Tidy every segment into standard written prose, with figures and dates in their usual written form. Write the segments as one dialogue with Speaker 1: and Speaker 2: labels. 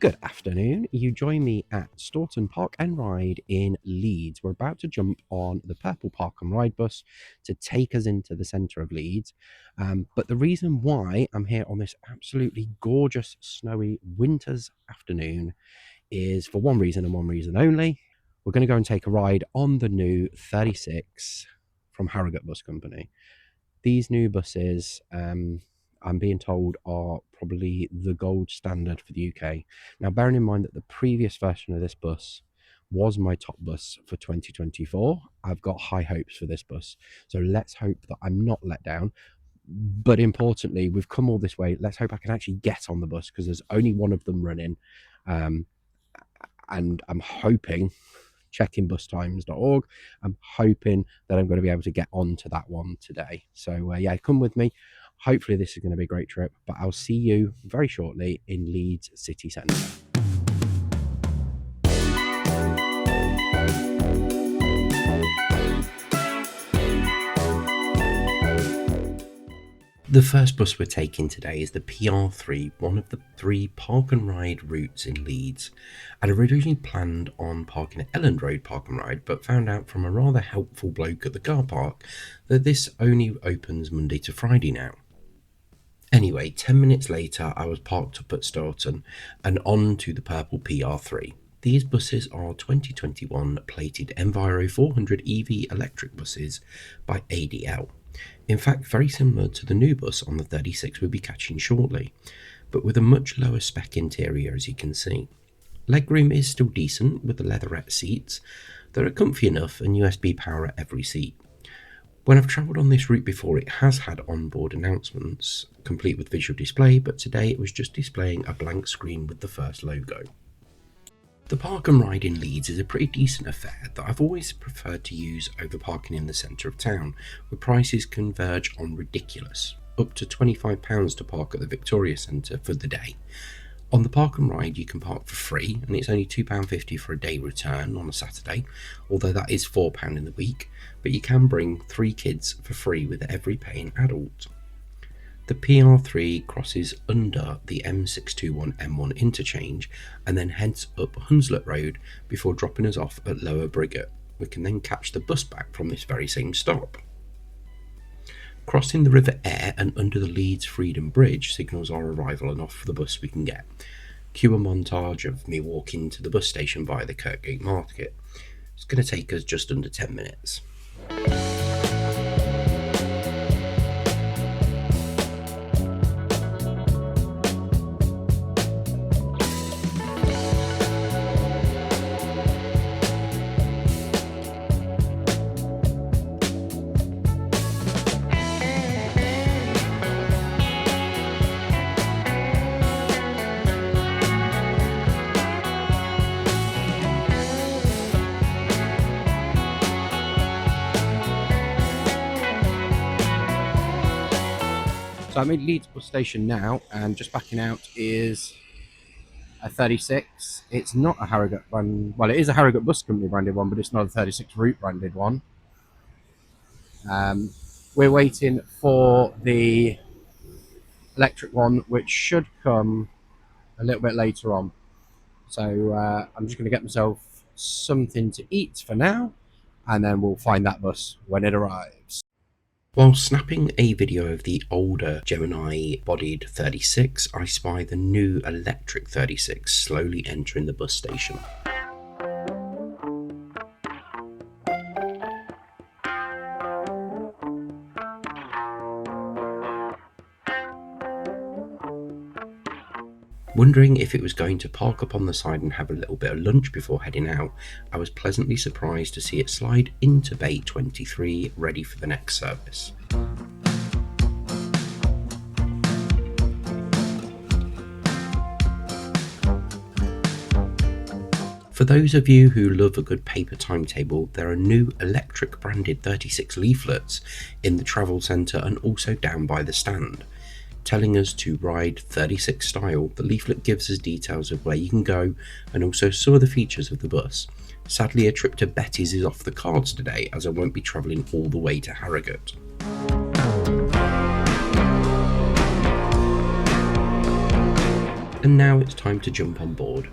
Speaker 1: Good afternoon. You join me at Stourton Park and Ride in Leeds. We're about to jump on the Purple Park and Ride bus to take us into the centre of Leeds. But the reason why I'm here on this absolutely gorgeous, snowy winter's afternoon is for one reason and one reason only. We're going to go and take a ride on the new 36 from Harrogate Bus Company. These new buses, I'm being told, are probably the gold standard for the UK. Now, bearing in mind that the previous version of this bus was my top bus for 2024, I've got high hopes for this bus. So let's hope that I'm not let down. But importantly, we've come all this way. Let's hope I can actually get on the bus because there's only one of them running. And I'm hoping, checking bustimes.org, I'm hoping that I'm going to be able to get onto that one today. So yeah, come with me. Hopefully this is going to be a great trip, but I'll see you very shortly in Leeds city centre. The first bus we're taking today is the PR3, one of the 3 park and ride routes in Leeds. I'd originally planned on parking at Elland Road Park and Ride, but found out from a rather helpful bloke at the car park that this only opens Monday to Friday now. Anyway, 10 minutes later I was parked up at Stourton and on to the purple PR3. These buses are 2021 plated Enviro 400 EV electric buses by ADL. In fact, very similar to the new bus on the 36 we'll be catching shortly, but with a much lower spec interior, as you can see. Legroom is still decent with the leatherette seats that are comfy enough and USB power at every seat. When I've travelled on this route before, it has had onboard announcements, complete with visual display, but today it was just displaying a blank screen with the first logo. The Park and Ride in Leeds is a pretty decent affair that I've always preferred to use over parking in the centre of town, where prices converge on ridiculous, up to £25 to park at the Victoria Centre for the day. On the Park and Ride you can park for free, and it's only £2.50 for a day return on a Saturday, although that is £4 in the week, but you can bring 3 kids for free with every paying adult. The PR3 crosses under the M621M1 interchange and then heads up Hunslet Road before dropping us off at Lower Briggate. We can then catch the bus back from this very same stop. Crossing the River Aire and under the Leeds Freedom Bridge signals our arrival and off the bus we can get. Cue a montage of me walking to the bus station via the Kirkgate Market. It's going to take us just under 10 minutes. So I'm in Leeds bus station now, and just backing out is a 36. It's not a Harrogate one. Well, it is a Harrogate Bus Company branded one, but it's not a 36 Route branded one. We're waiting for the electric one, which should come a little bit later on. So I'm just going to get myself something to eat for now, and then we'll find that bus when it arrives. While snapping a video of the older Gemini-bodied 36, I spy the new electric 36 slowly entering the bus station. Wondering if it was going to park up on the side and have a little bit of lunch before heading out, I was pleasantly surprised to see it slide into Bay 23, ready for the next service. For those of you who love a good paper timetable, there are new electric branded 36 leaflets in the travel centre and also down by the stand. Telling us to ride 36 style, the leaflet gives us details of where you can go and also some of the features of the bus. Sadly, a trip to Betty's is off the cards today, as I won't be travelling all the way to Harrogate. And now it's time to jump on board.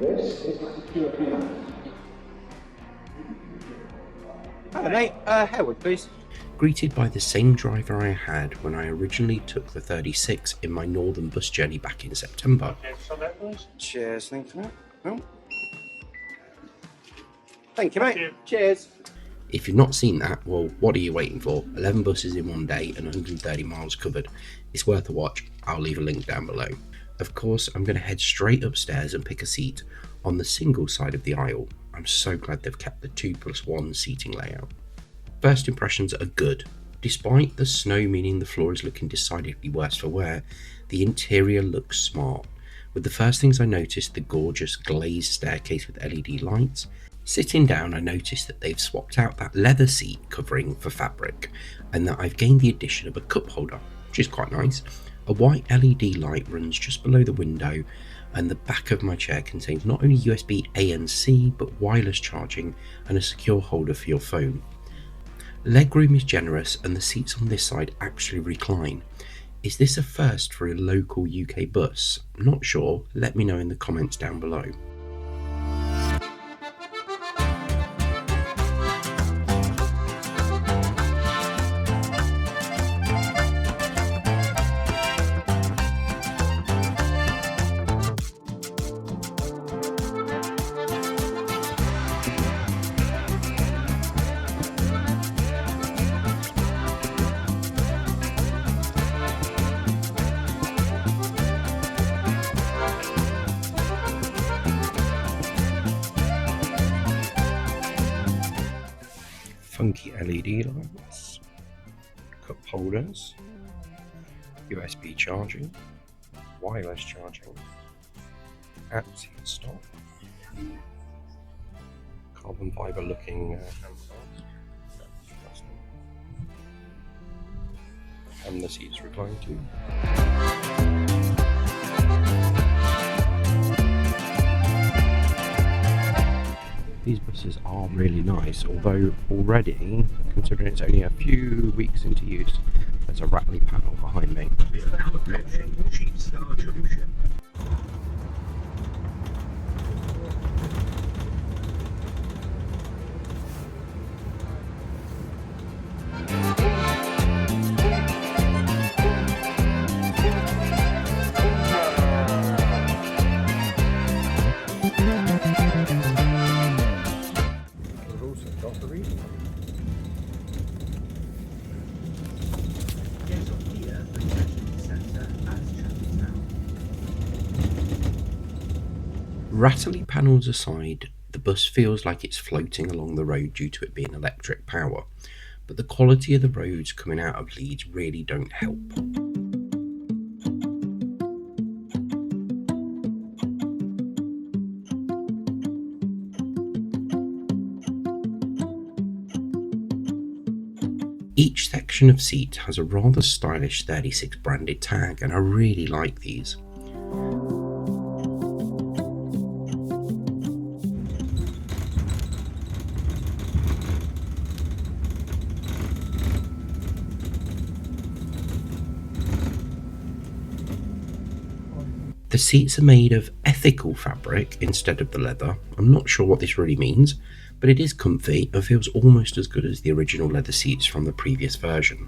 Speaker 2: This is PR3.
Speaker 3: Hello mate, Howard please.
Speaker 1: Greeted by the same driver I had when I originally took the 36 in my northern bus journey back in September.
Speaker 3: Cheers, thank you mate. Oh. Thank you mate. Cheers.
Speaker 1: If you've not seen that, well, what are you waiting for? 11 buses in one day and 130 miles covered. It's worth a watch. I'll leave a link down below. Of course, I'm going to head straight upstairs and pick a seat on the single side of the aisle. I'm so glad they've kept the 2+1 seating layout. First impressions are good. Despite the snow meaning the floor is looking decidedly worse for wear, the interior looks smart. With the first things I noticed, the gorgeous glazed staircase with LED lights. Sitting down, I noticed that they've swapped out that leather seat covering for fabric, and that I've gained the addition of a cup holder, which is quite nice. A white LED light runs just below the window, and the back of my chair contains not only USB A and C, but wireless charging and a secure holder for your phone. Legroom is generous and the seats on this side actually recline. Is this a first for a local UK bus? Not sure, let me know in the comments down below. Funky LED lights, cup holders, USB charging, wireless charging, apps installed, carbon fibre looking handles, and the seats recline too. These buses are really nice, although already, considering it's only a few weeks into use, there's a rattly panel behind me. Rattly panels aside, the bus feels like it's floating along the road due to it being electric power, but the quality of the roads coming out of Leeds really don't help. Each section of seat has a rather stylish 36 branded tag, and I really like these. The seats are made of ethical fabric instead of the leather. I'm not sure what this really means, but it is comfy and feels almost as good as the original leather seats from the previous version.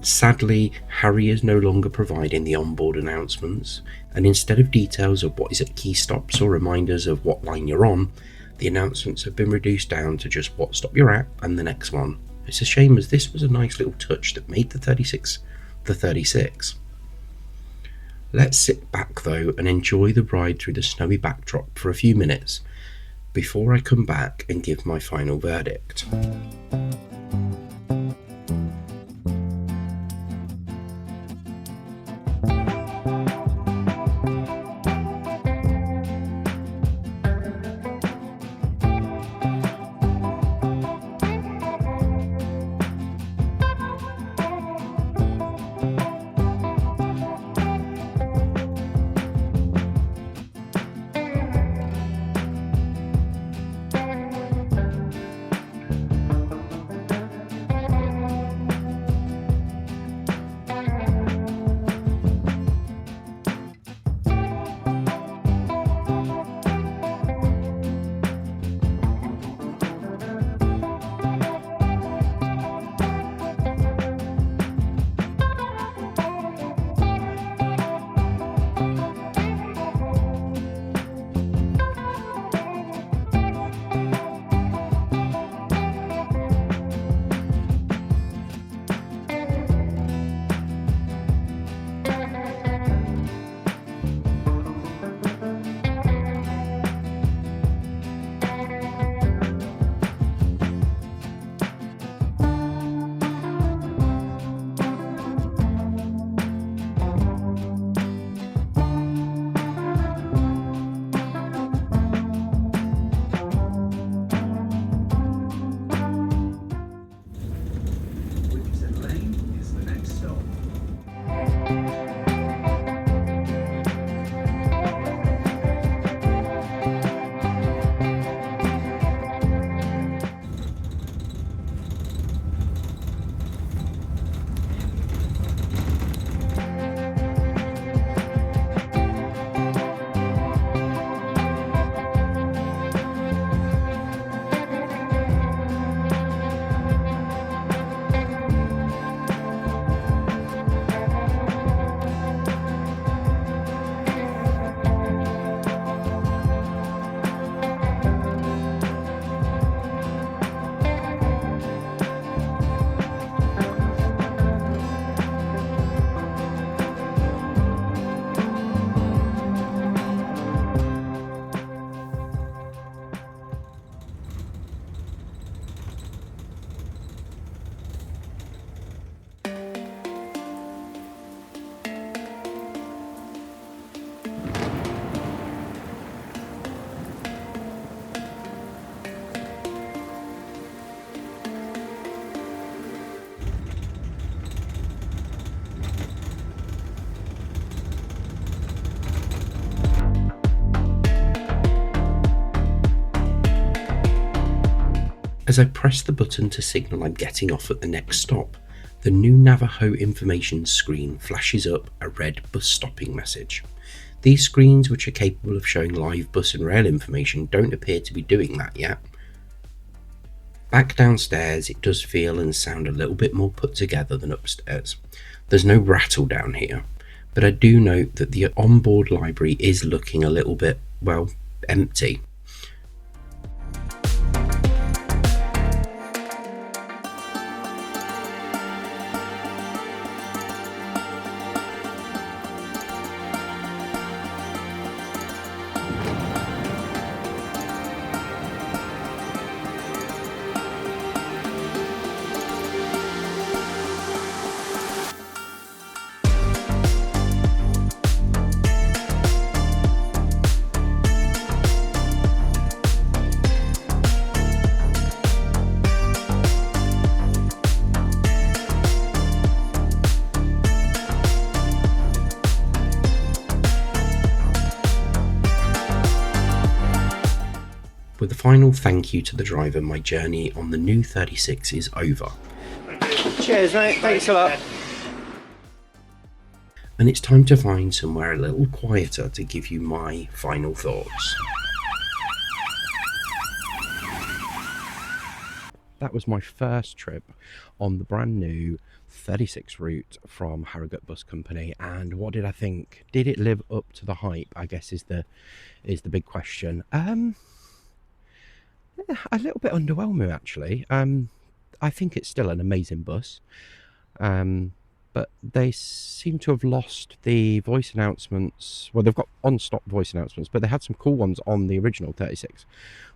Speaker 1: Sadly, Harry is no longer providing the onboard announcements, and instead of details of what is at key stops or reminders of what line you're on, the announcements have been reduced down to just what stop you're at and the next one. It's a shame, as this was a nice little touch that made the 36 the 36. Let's sit back though and enjoy the ride through the snowy backdrop for a few minutes before I come back and give my final verdict. As I press the button to signal I'm getting off at the next stop, the new Navaho Information Screen flashes up a red bus stopping message. These screens, which are capable of showing live bus and rail information, don't appear to be doing that yet. Back downstairs, it does feel and sound a little bit more put together than upstairs. There's no rattle down here, but I do note that the onboard library is looking a little bit, well, empty. With a final thank you to the driver, my journey on the new 36 is over.
Speaker 3: Cheers, mate. Thanks a lot.
Speaker 1: And it's time to find somewhere a little quieter to give you my final thoughts. That was my first trip on the brand new 36 route from Harrogate Bus Company, and what did I think? Did it live up to the hype, I guess is the big question. A little bit underwhelming, actually. I think it's still an amazing bus, but they seem to have lost the voice announcements. Well, they've got on-stop voice announcements, but they had some cool ones on the original 36,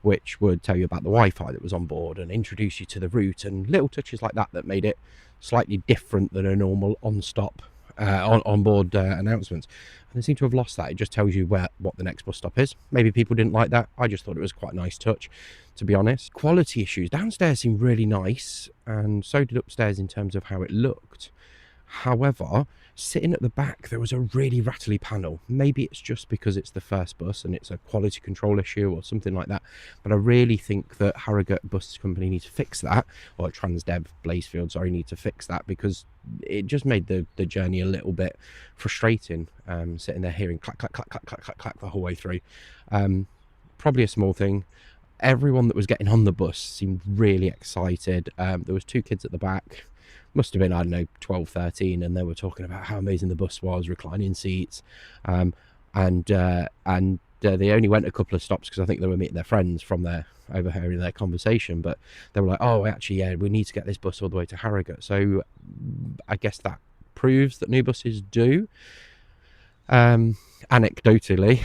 Speaker 1: which would tell you about the Wi-Fi that was on board and introduce you to the route, and little touches like that that made it slightly different than a normal on-stop on-board announcements. And they seem to have lost that. It just tells you what the next bus stop is. Maybe people didn't like that. I just thought it was quite a nice touch, to be honest. Quality issues. Downstairs seemed really nice, and so did upstairs in terms of how it looked. However, sitting at the back, there was a really rattly panel. Maybe it's just because it's the first bus and it's a quality control issue or something like that. But I really think that Harrogate Bus Company needs to fix that, or transdev Blazefield, sorry, need to fix that, because it just made the journey a little bit frustrating, sitting there hearing clack, clack, clack, clack, clack, clack, clack the whole way through. Probably a small thing. Everyone that was getting on the bus seemed really excited. There was 2 kids at the back. Must have been, I don't know, 12, 13, and they were talking about how amazing the bus was, reclining seats, and they only went a couple of stops because I think they were meeting their friends from there, overhearing their conversation, but they were like, oh, actually, yeah, we need to get this bus all the way to Harrogate. So I guess that proves that new buses do. Anecdotally,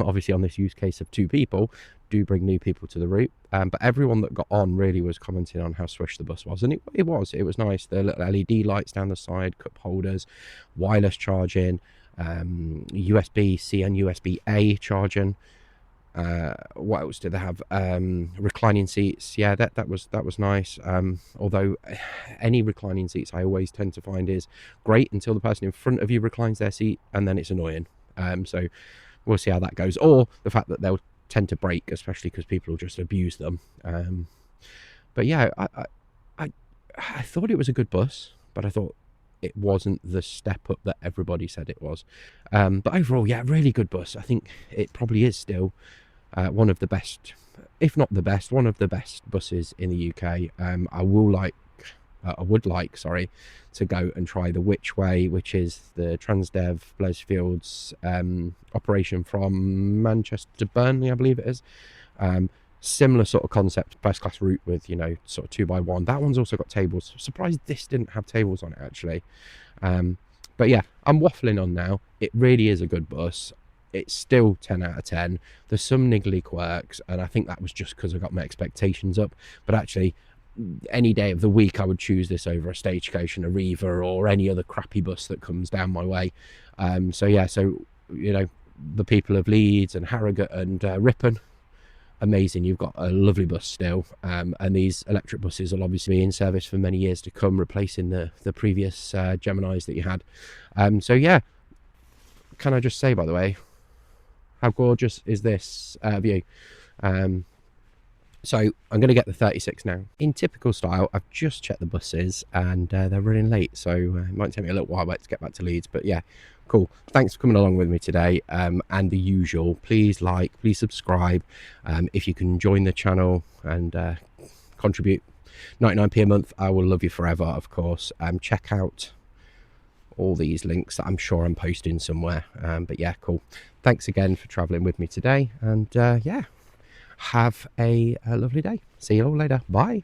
Speaker 1: obviously on this use case of 2 people, do bring new people to the route, but everyone that got on really was commenting on how swish the bus was, and it was nice. The little LED lights down the side, cup holders, wireless charging, USB-C and USB-A charging. What else did they have? Reclining seats. Yeah, that was nice. Although any reclining seats I always tend to find is great until the person in front of you reclines their seat, and then it's annoying. So we'll see how that goes, or the fact that they'll tend to break, especially because people will just abuse them. But yeah, I thought it was a good bus, but I thought it wasn't the step up that everybody said it was. But overall, yeah, really good bus. I think it probably is still one of the best, if not the best, one of the best buses in the UK. I would like to go and try the Which Way, which is the transdev Blesfield's operation from Manchester to Burnley, I believe it is. Similar sort of concept, first class route with, sort of 2x1. That one's also got tables. Surprised this didn't have tables on it, actually. But yeah, I'm waffling on now. It really is a good bus. It's still 10 out of 10. There's some niggly quirks, and I think that was just because I got my expectations up. But actually, any day of the week I would choose this over a Stagecoach and a Riva or any other crappy bus that comes down my way. So the people of Leeds and Harrogate and Ripon, amazing. You've got a lovely bus still, and these electric buses will obviously be in service for many years to come, replacing the previous Geminis that you had. So yeah, can I just say, by the way, how gorgeous is this view?
Speaker 2: So I'm going to get the 36 now. In typical style, I've just checked the buses and they're running late. So it might take me a little while to get back to Leeds. But yeah, cool. Thanks for coming along with me today. And the usual, please like, please subscribe. If you can join the channel and contribute 99p a month, I will love you forever, of course. Check out all these links that I'm sure I'm posting somewhere. But yeah, cool. Thanks again for traveling with me today. And yeah. Have a lovely day. See you all later. Bye.